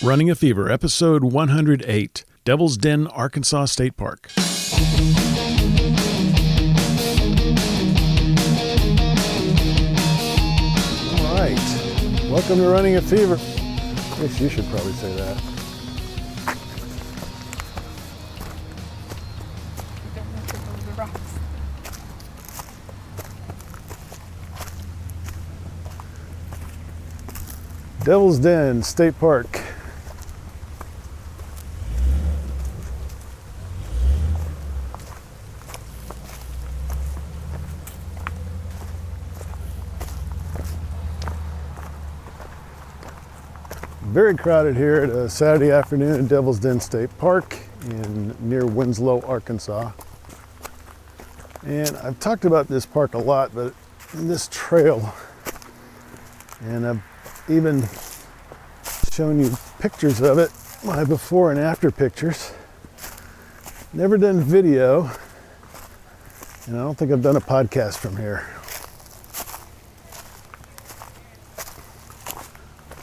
Running a Fever, episode 108, Devil's Den, Arkansas State Park. All right, welcome to Running a Fever. I guess you should probably say that. Devil's Den State Park. Very crowded here at a Saturday afternoon at Devil's Den State Park near Winslow, Arkansas. And I've talked about this park a lot, but this trail, and I've even shown you pictures of it, my before and after pictures. Never done video, and I don't think I've done a podcast from here.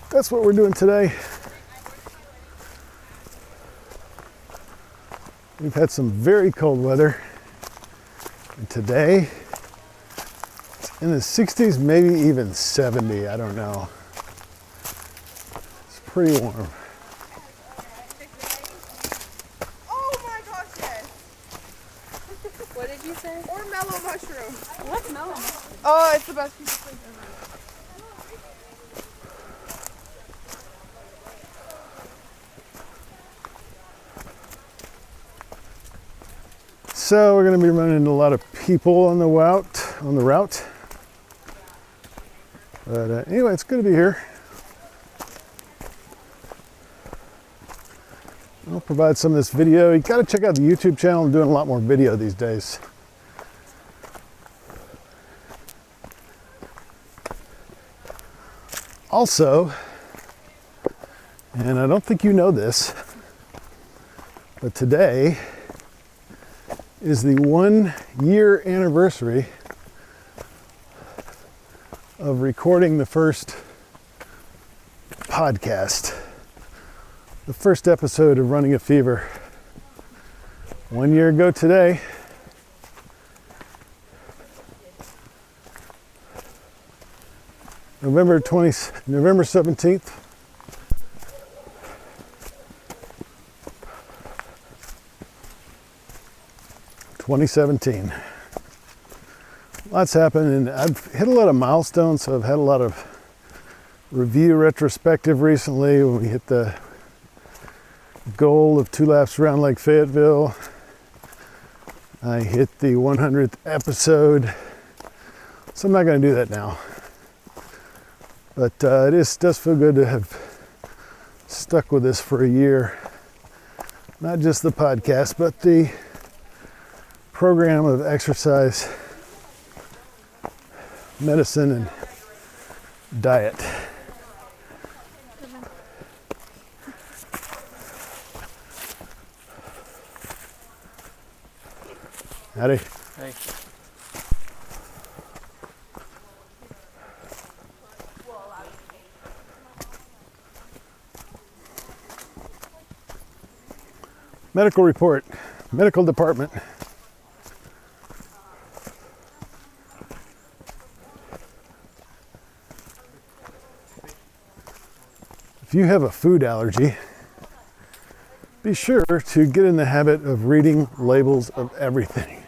That's what we're doing today. We've had some very cold weather, and today it's in the 60s, maybe even 70, I don't know. It's pretty warm. Oh my gosh, yes. What did you say? Or mellow mushroom. What's mellow mushroom? Oh, it's the best piece of food ever. So we're going to be running into a lot of people on the route. But anyway, it's good to be here. I'll provide some of this video. You got to check out the YouTube channel. I'm doing a lot more video these days. Also, and I don't think you know this, but today is the 1 year anniversary of recording the first podcast, the first episode of Running a Fever. 1 year ago today. November 17th. (2017). Lots happened, and I've hit a lot of milestones, so I've had a lot of review retrospective recently when we hit the goal of 2 laps around Lake Fayetteville. I hit the 100th episode, so I'm not going to do that now. But it does feel good to have stuck with this for a year. Not just the podcast, but the program of exercise, medicine, and diet. Howdy. Hey. Medical report, medical department. If you have a food allergy, be sure to get in the habit of reading labels of everything.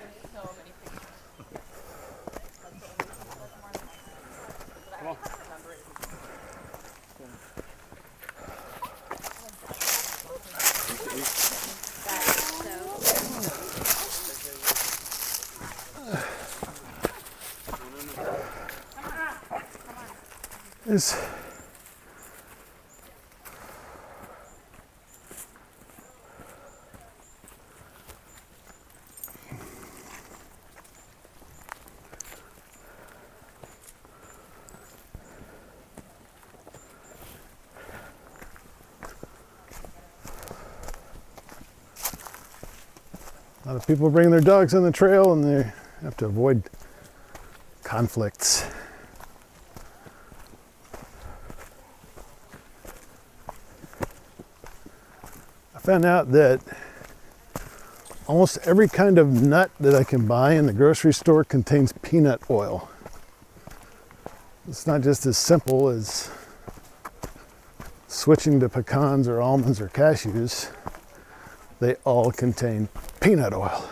Is a lot of people bring their dogs on the trail, and they have to avoid conflicts. found out that almost every kind of nut that I can buy in the grocery store contains peanut oil. It's not just as simple as switching to pecans or almonds or cashews. They all contain peanut oil.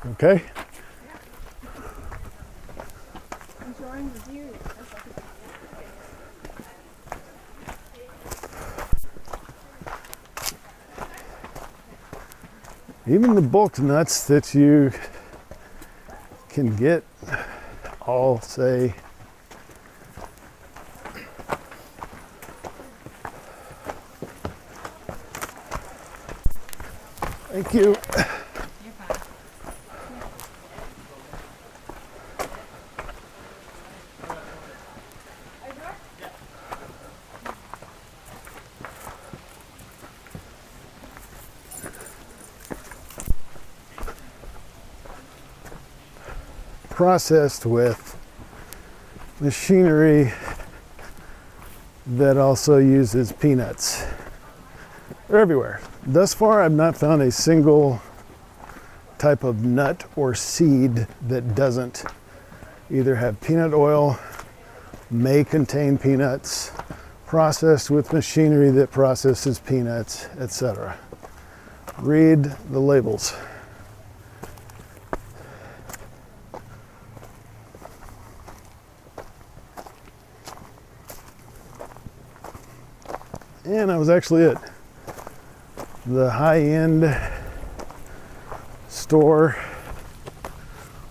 Okay? Enjoying the view. Even the bulk nuts that you can get all say thank you. Processed with machinery that also uses peanuts. They're everywhere. Thus far, I've not found a single type of nut or seed that doesn't either have peanut oil, may contain peanuts, processed with machinery that processes peanuts, etc. Read the labels. And I was actually at the high-end store,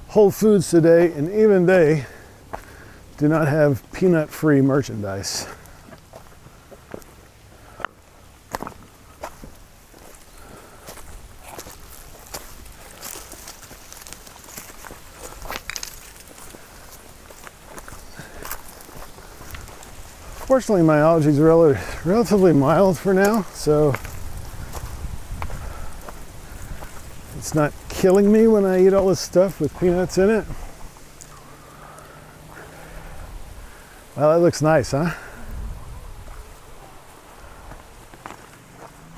Whole Foods today, and even they do not have peanut-free merchandise. Fortunately, my allergies are relatively mild for now, so it's not killing me when I eat all this stuff with peanuts in it. Well, that looks nice, huh?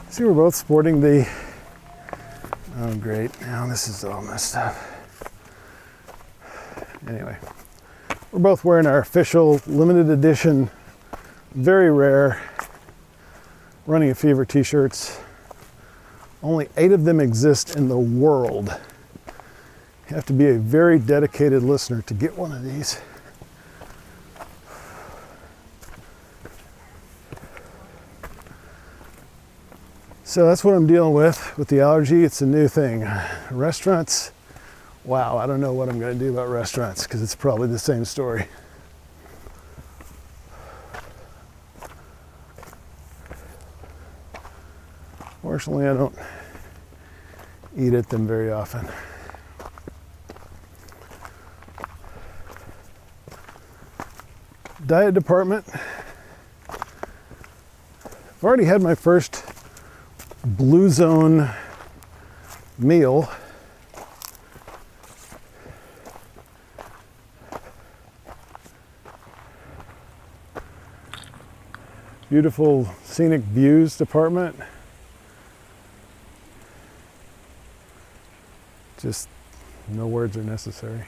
See, we're both sporting the... Oh, great. Now this is all messed up. Anyway, we're both wearing our official limited edition, very rare Running a Fever t-shirts. Only 8 of them exist in the world. You have to be a very dedicated listener to get one of these. So that's what I'm dealing with the allergy. It's a new thing. Restaurants, wow, I don't know what I'm going to do about restaurants because it's probably the same story. Fortunately, I don't eat at them very often. Diet department. I've already had my first Blue Zone meal. Beautiful scenic views department. Just no words are necessary.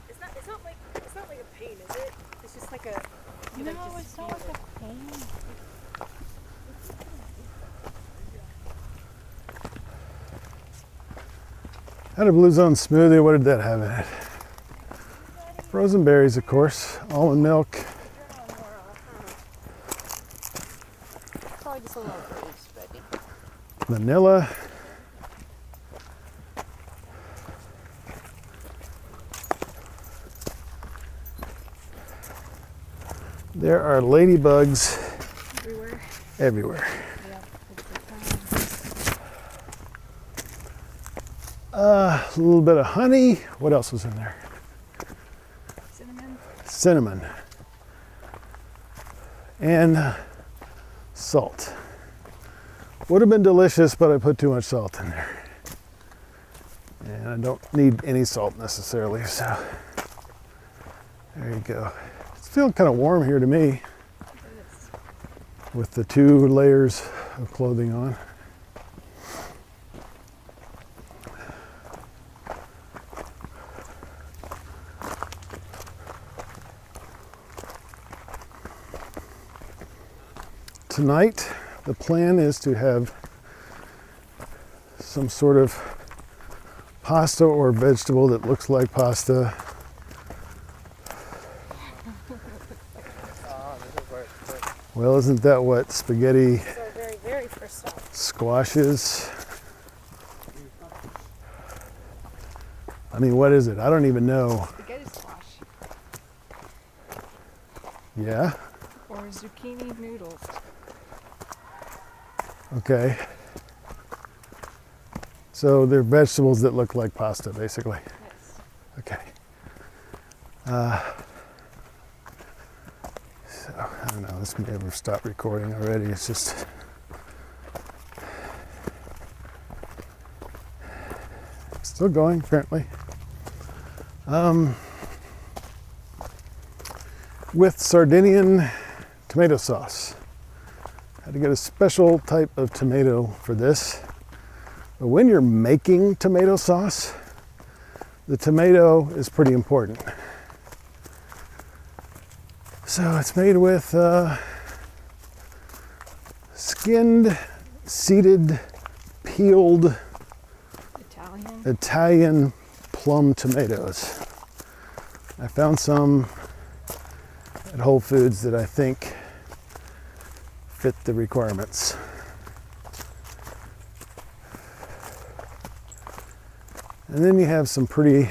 It's not like a pain, is it? It's just like a. No, it's not like a pain. Had a Blue Zone smoothie. What did that have in it? Frozen berries, of course. Almond milk. Probably just a little bruised, but Vanilla. There are ladybugs everywhere. A little bit of honey. What else was in there? Cinnamon. And salt. Would have been delicious, but I put too much salt in there. And I don't need any salt necessarily, so there you go. It's feeling kind of warm here to me with the 2 layers of clothing on. Tonight, the plan is to have some sort of pasta or vegetable that looks like pasta. Well, isn't that what spaghetti It's our very, very first song. squash is? I mean, what is it? I don't even know. Spaghetti squash. Yeah? Or zucchini noodles. Okay. So they're vegetables that look like pasta, basically. Yes. Okay. So, I don't know, this may have stopped recording already. It's just... still going, apparently. With Sardinian tomato sauce. Had to get a special type of tomato for this. But when you're making tomato sauce, the tomato is pretty important. So it's made with skinned, seeded, peeled Italian plum tomatoes. I found some at Whole Foods that I think fit the requirements. And then you have some pretty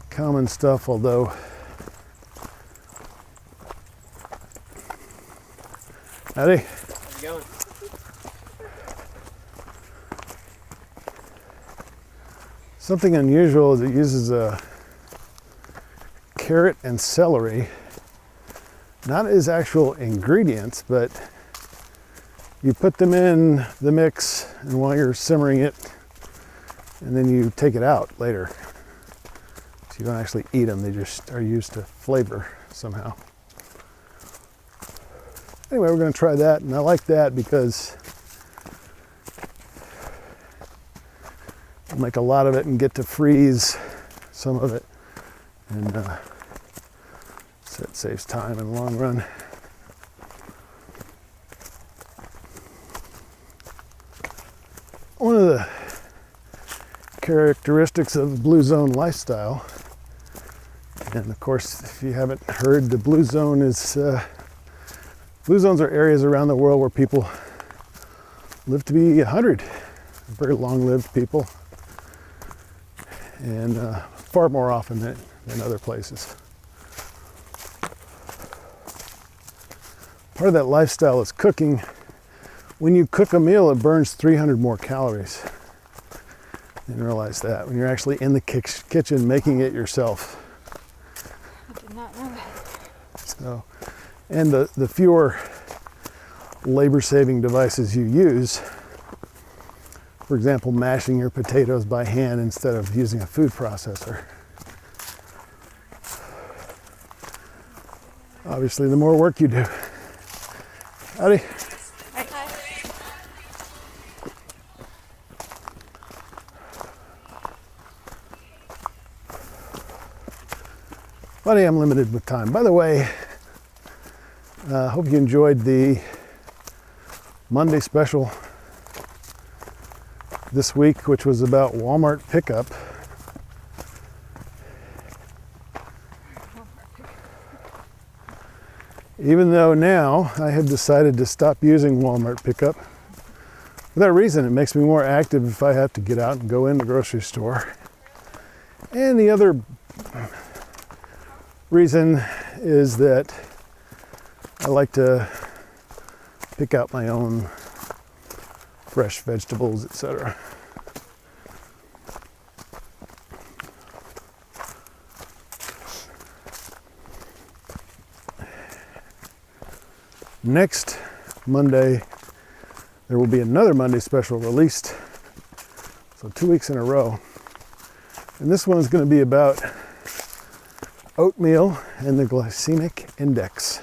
common stuff, although howdy. How's it going? Something unusual is it uses a carrot and celery, not as actual ingredients, but you put them in the mix, and while you're simmering it, and then you take it out later. So you don't actually eat them, they just are used to flavor somehow. Anyway, we're going to try that, and I like that because I'll make a lot of it and get to freeze some of it, and so it saves time in the long run. One of the characteristics of the Blue Zone lifestyle, and of course, if you haven't heard, the Blue Zone is Blue Zones are areas around the world where people live to be 100, very long-lived people, and far more often than other places. Part of that lifestyle is cooking. When you cook a meal, it burns 300 more calories. You didn't realize that when you're actually in the kitchen making it yourself. I did not know that. So, and the fewer labor-saving devices you use, for example, mashing your potatoes by hand instead of using a food processor. Obviously, the more work you do. Howdy. Buddy, I'm limited with time. By the way, I hope you enjoyed the Monday special this week, which was about Walmart pickup. Even though now I have decided to stop using Walmart pickup. For that reason, it makes me more active if I have to get out and go in the grocery store. And the other reason is that I like to pick out my own fresh vegetables, etc. Next Monday, there will be another Monday special released. So 2 weeks in a row. And this one is going to be about oatmeal and the glycemic index.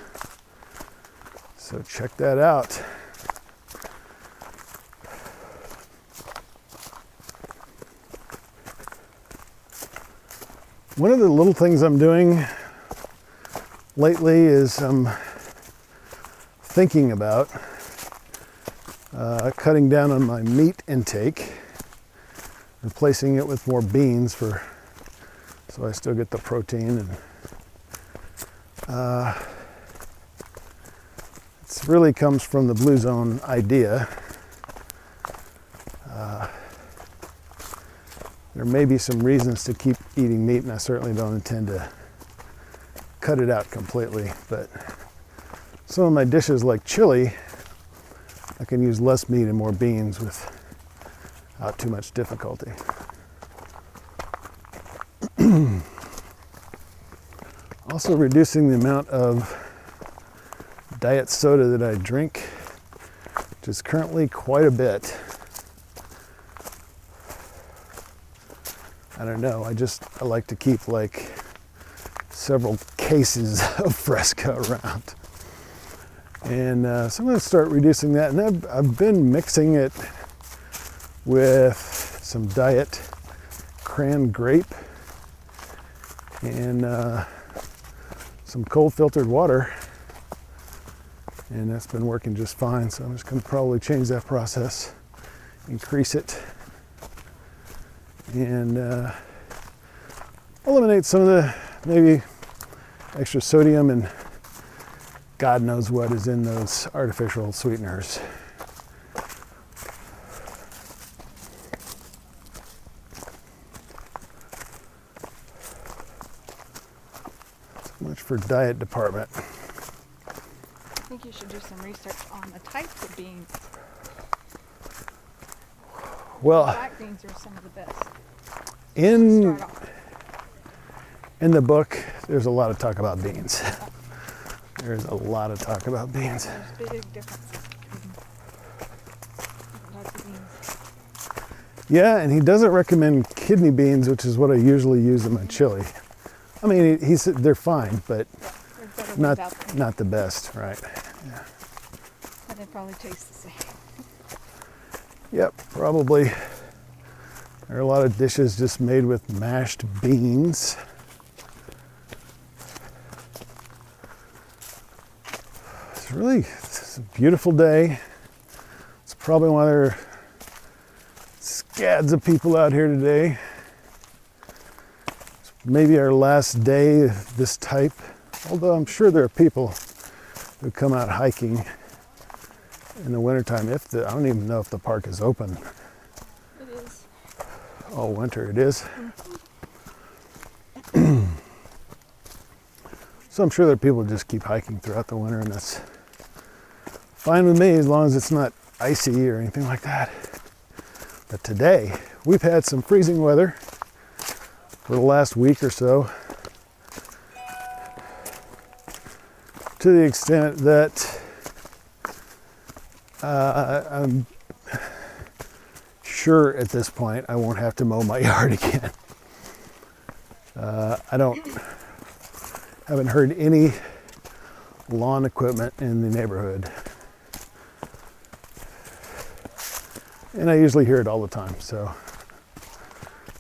So check that out. One of the little things I'm doing lately is I'm thinking about cutting down on my meat intake, replacing it with more beans so I still get the protein. And it really comes from the Blue Zone idea. There may be some reasons to keep eating meat, and I certainly don't intend to cut it out completely, but some of my dishes like chili, I can use less meat and more beans without too much difficulty. Also reducing the amount of diet soda that I drink, which is currently quite a bit. I don't know, I like to keep like several cases of Fresca around. And so I'm going to start reducing that. And I've been mixing it with some diet cran grape and some cold filtered water. And that's been working just fine. So I'm just going to probably change that process, increase it, and eliminate some of the maybe extra sodium and God knows what is in those artificial sweeteners. So much for diet department. I think you should do some research on the types of beans. Well, Black beans are some of the best. in Start off. the book, there's a lot of talk about beans. There's a lot of talk about beans. There's big differences between different types of beans. Yeah, and he doesn't recommend kidney beans, which is what I usually use in my chili. I mean, he said they're fine, but There's better ones out there. not the best, right? Yeah. And they probably taste the same. Yep, probably. There are a lot of dishes just made with mashed beans. It's a beautiful day. It's probably why there are scads of people out here today. It's maybe our last day of this type, although I'm sure there are people who come out hiking in the wintertime. I don't even know if the park is open. It is. All winter it is. So I'm sure there are people who just keep hiking throughout the winter, and that's fine with me as long as it's not icy or anything like that. But today, we've had some freezing weather for the last week or so, to the extent that I'm sure at this point I won't have to mow my yard again. Haven't heard any lawn equipment in the neighborhood. And I usually hear it all the time, so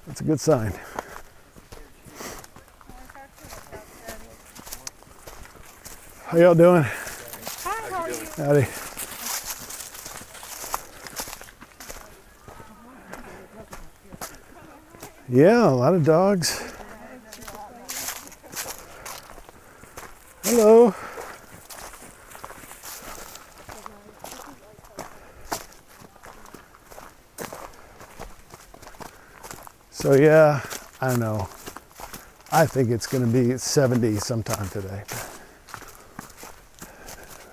that's a good sign. How y'all doing? Hi, how are you? Howdy. Yeah, a lot of dogs. Hello. So yeah, I don't know. I think it's going to be 70 sometime today. I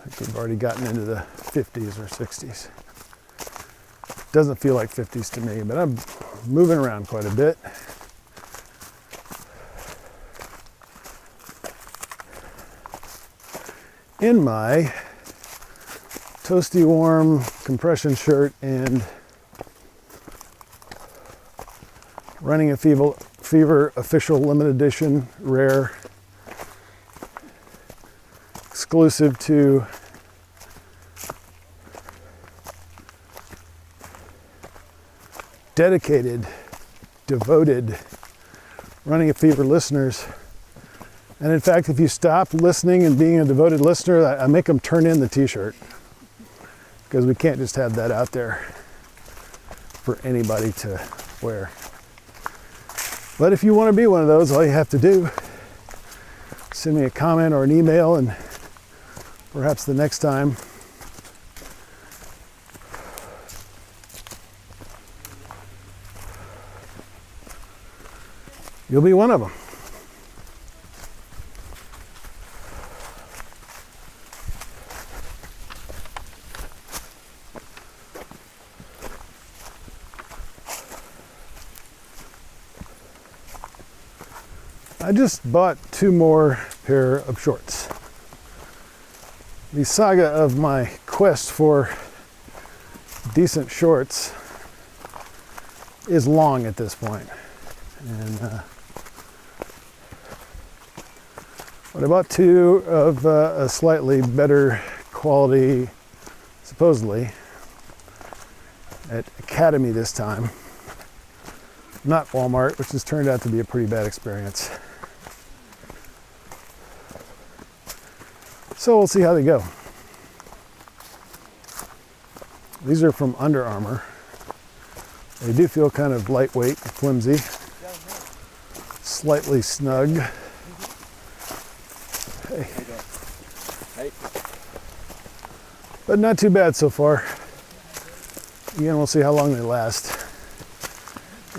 think we've already gotten into the 50s or 60s. Doesn't feel like 50s to me, but I'm moving around quite a bit. In my toasty warm compression shirt and Running a Fever official limited edition rare, exclusive to dedicated, devoted Running a Fever listeners. And in fact, if you stop listening and being a devoted listener, I make them turn in the t-shirt, because we can't just have that out there for anybody to wear. But if you want to be one of those, all you have to do, send me a comment or an email, and perhaps the next time you'll be one of them. I just bought 2 more pair of shorts. The saga of my quest for decent shorts is long at this point. And but I bought 2 of a slightly better quality, supposedly, at Academy this time. Not Walmart, which has turned out to be a pretty bad experience. So we'll see how they go. These are from Under Armour. They do feel kind of lightweight, flimsy, slightly snug. Hey. But not too bad so far. Again, we'll see how long they last.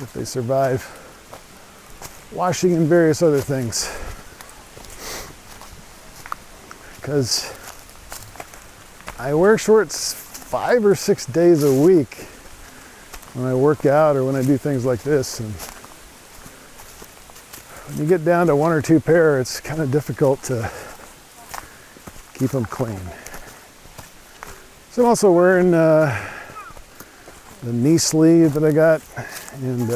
If they survive washing and various other things. Because I wear shorts 5 or 6 days a week when I work out or when I do things like this. And when you get down to 1 or 2 pair, it's kind of difficult to keep them clean. So I'm also wearing the knee sleeve that I got, and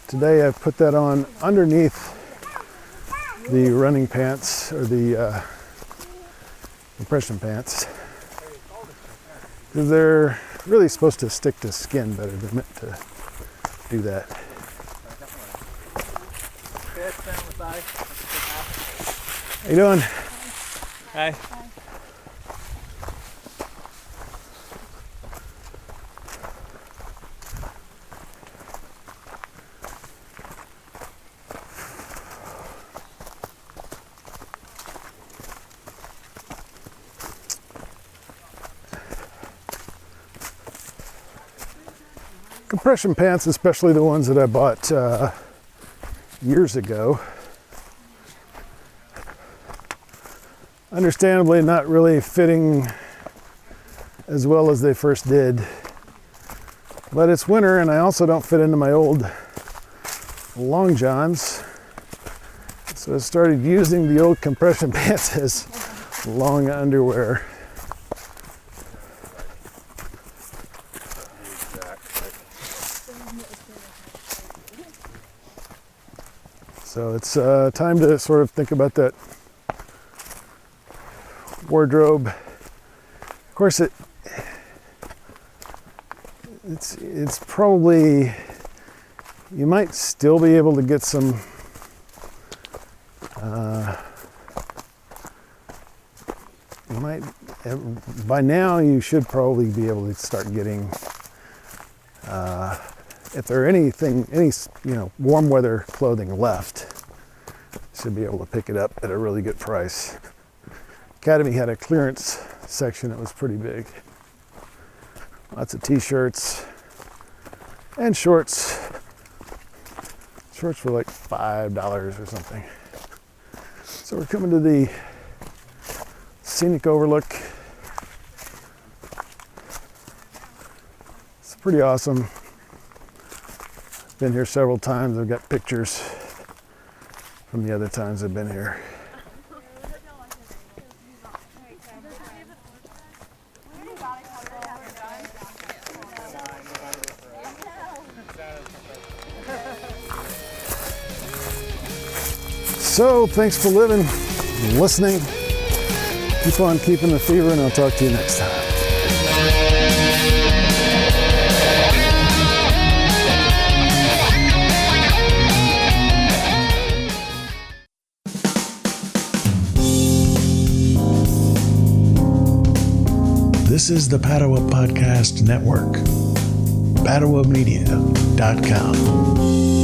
today I put that on underneath the running pants, or the compression pants, because they're really supposed to stick to skin better. They're meant to do that. How you doing? Hi. Compression pants, especially the ones that I bought years ago, understandably not really fitting as well as they first did. But it's winter, and I also don't fit into my old long johns, so I started using the old compression pants as long underwear. So it's time to sort of think about that wardrobe. Of course, it's probably, you might still be able to get some you might, by now you should probably be able to start getting if there are any warm weather clothing left, you should be able to pick it up at a really good price. Academy had a clearance section that was pretty big. Lots of t-shirts and shorts. Shorts were like $5 or something. So we're coming to the scenic overlook. It's pretty awesome. Been here several times. I've got pictures from the other times I've been here. So, thanks for listening. Keep on keeping the fever, and I'll talk to you next time. This is the Padua Podcast Network. PaduaMedia.com.